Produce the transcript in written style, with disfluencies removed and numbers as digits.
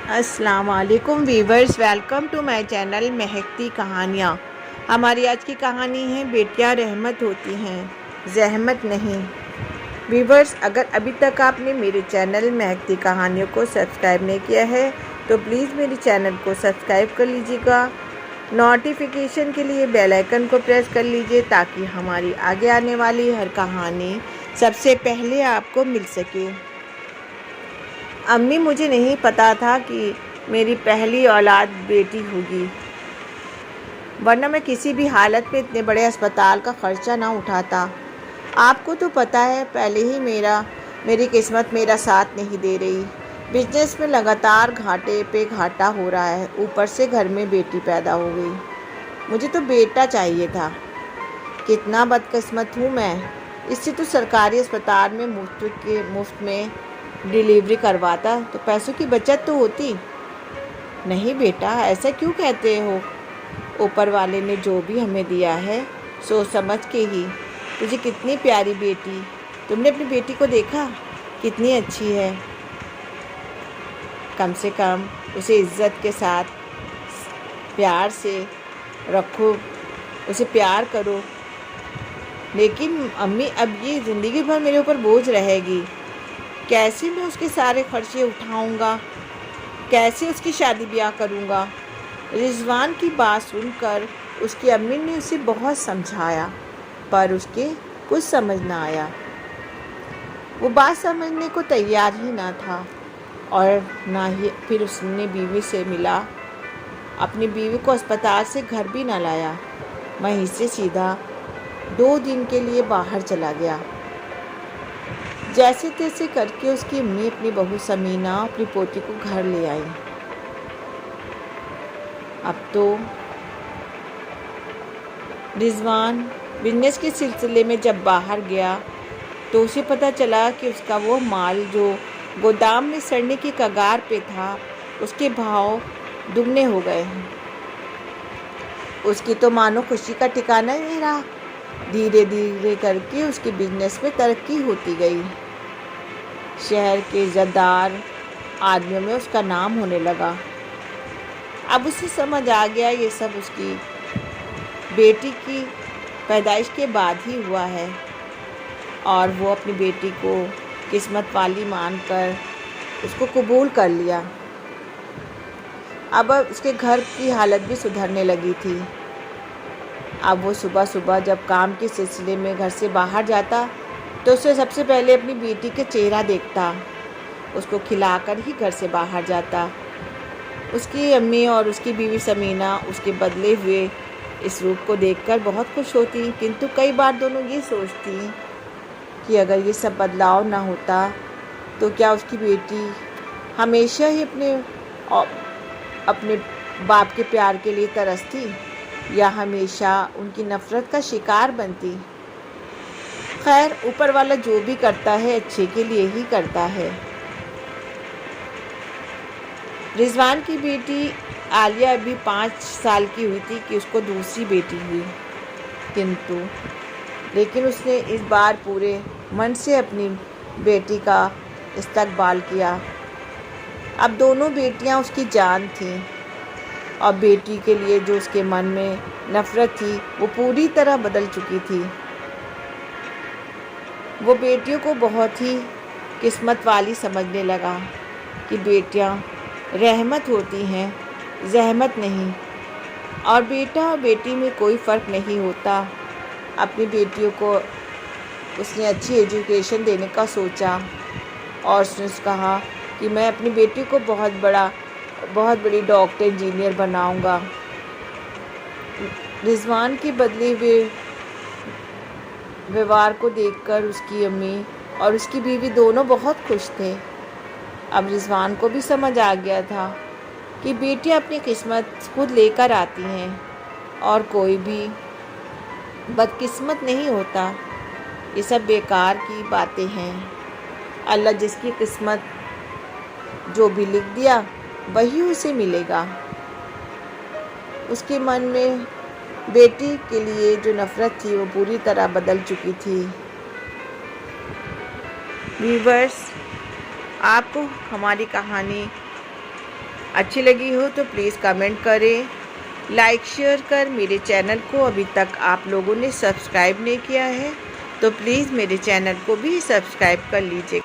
अस्सलाम वालेकुम viewers, welcome to my channel Mehakti Kahaniyan. हमारी आज की कहानी है बेटियां रहमत होती हैं, ज़हमत नहीं। वीवर्स, अगर अभी तक आपने मेरे चैनल महकती कहानियों को सब्सक्राइब नहीं किया है तो प्लीज़ मेरे चैनल को सब्सक्राइब कर लीजिएगा। नोटिफिकेशन के लिए बेल आइकन को प्रेस कर लीजिए ताकि हमारी आगे आने वाली हर कहानी सबसे पहले आपको मिल सके। अम्मी, मुझे नहीं पता था कि मेरी पहली औलाद बेटी होगी, वरना मैं किसी भी हालत में इतने बड़े अस्पताल का खर्चा ना उठाता। आपको तो पता है पहले ही मेरी किस्मत मेरा साथ नहीं दे रही। बिजनेस में लगातार घाटे पे घाटा हो रहा है, ऊपर से घर में बेटी पैदा हो गई। मुझे तो बेटा चाहिए था। कितना बदकिस्मत हूँ मैं। इससे तो सरकारी अस्पताल में मुफ्त में डिलीवरी करवाता तो पैसों की बचत तो होती। नहीं बेटा, ऐसा क्यों कहते हो? ऊपर वाले ने जो भी हमें दिया है सोच समझ के ही। तुझे कितनी प्यारी बेटी, तुमने अपनी बेटी को देखा? कितनी अच्छी है। कम से कम उसे इज्जत के साथ प्यार से रखो, उसे प्यार करो। लेकिन अम्मी, अब ये ज़िंदगी भर मेरे ऊपर बोझ रहेगी। कैसे मैं उसके सारे खर्चे उठाऊंगा? कैसे उसकी शादी ब्याह करूंगा? रिजवान की बात सुनकर उसकी अम्मी ने उसे बहुत समझाया, पर उसके कुछ समझ ना आया। वो बात समझने को तैयार ही ना था और ना ही फिर उसने बीवी से मिला। अपनी बीवी को अस्पताल से घर भी ना लाया, वहीं से सीधा 2 दिन के लिए बाहर चला गया। जैसे तैसे करके उसकी अम्मी अपनी बहू समीना अपनी पोती को घर ले आई। अब तो रिजवान बिजनेस के सिलसिले में जब बाहर गया तो उसे पता चला कि उसका वो माल जो गोदाम में सड़ने की कगार पे था, उसके भाव दुगने हो गए हैं। उसकी तो मानो खुशी का ठिकाना ही नहीं रहा। धीरे धीरे करके उसके बिजनेस में तरक्की होती गई। शहर के इज़्ज़तदार आदमियों में उसका नाम होने लगा। अब उसे समझ आ गया ये सब उसकी बेटी की पैदाइश के बाद ही हुआ है, और वो अपनी बेटी को किस्मत वाली मानकर उसको कबूल कर लिया। अब उसके घर की हालत भी सुधरने लगी थी। अब वो सुबह सुबह जब काम के सिलसिले में घर से बाहर जाता तो उसे सबसे पहले अपनी बेटी के चेहरा देखता, उसको खिलाकर ही घर से बाहर जाता। उसकी अम्मी और उसकी बीवी समीना उसके बदले हुए इस रूप को देखकर बहुत खुश होती, किंतु कई बार दोनों ये सोचती कि अगर ये सब बदलाव ना होता तो क्या उसकी बेटी हमेशा ही अपने बाप के प्यार के लिए तरसती या हमेशा उनकी नफ़रत का शिकार बनती। खैर, ऊपर वाला जो भी करता है अच्छे के लिए ही करता है। रिजवान की बेटी आलिया अभी 5 साल की हुई थी कि उसको दूसरी बेटी हुई, लेकिन उसने इस बार पूरे मन से अपनी बेटी का इस्तकबाल किया। अब दोनों बेटियां उसकी जान थीं और बेटी के लिए जो उसके मन में नफ़रत थी वो पूरी तरह बदल चुकी थी। वो बेटियों को बहुत ही किस्मत वाली समझने लगा कि बेटियां रहमत होती हैं, ज़हमत नहीं, और बेटा और बेटी में कोई फ़र्क नहीं होता। अपनी बेटियों को उसने अच्छी एजुकेशन देने का सोचा और उसने कहा कि मैं अपनी बेटी को बहुत बड़ी डॉक्टर इंजीनियर बनाऊंगा। रिजवान के बदले हुए व्यवहार को देखकर उसकी अम्मी और उसकी बीवी दोनों बहुत खुश थे। अब रिजवान को भी समझ आ गया था कि बेटियां अपनी किस्मत खुद लेकर आती हैं और कोई भी बदकिस्मत नहीं होता। ये सब बेकार की बातें हैं। अल्लाह जिसकी किस्मत जो भी लिख दिया वही उसे मिलेगा। उसके मन में बेटी के लिए जो नफ़रत थी वो पूरी तरह बदल चुकी थी। व्यूअर्स, आपको हमारी कहानी اچھی لگی ہو تو پلیز کمنٹ کریں، لائک شیئر کر میرے چینل کو ابھی تک آپ لوگوں نے سبسکرائب نہیں کیا ہے تو پلیز میرے چینل کو بھی سبسکرائب کر لیجیے۔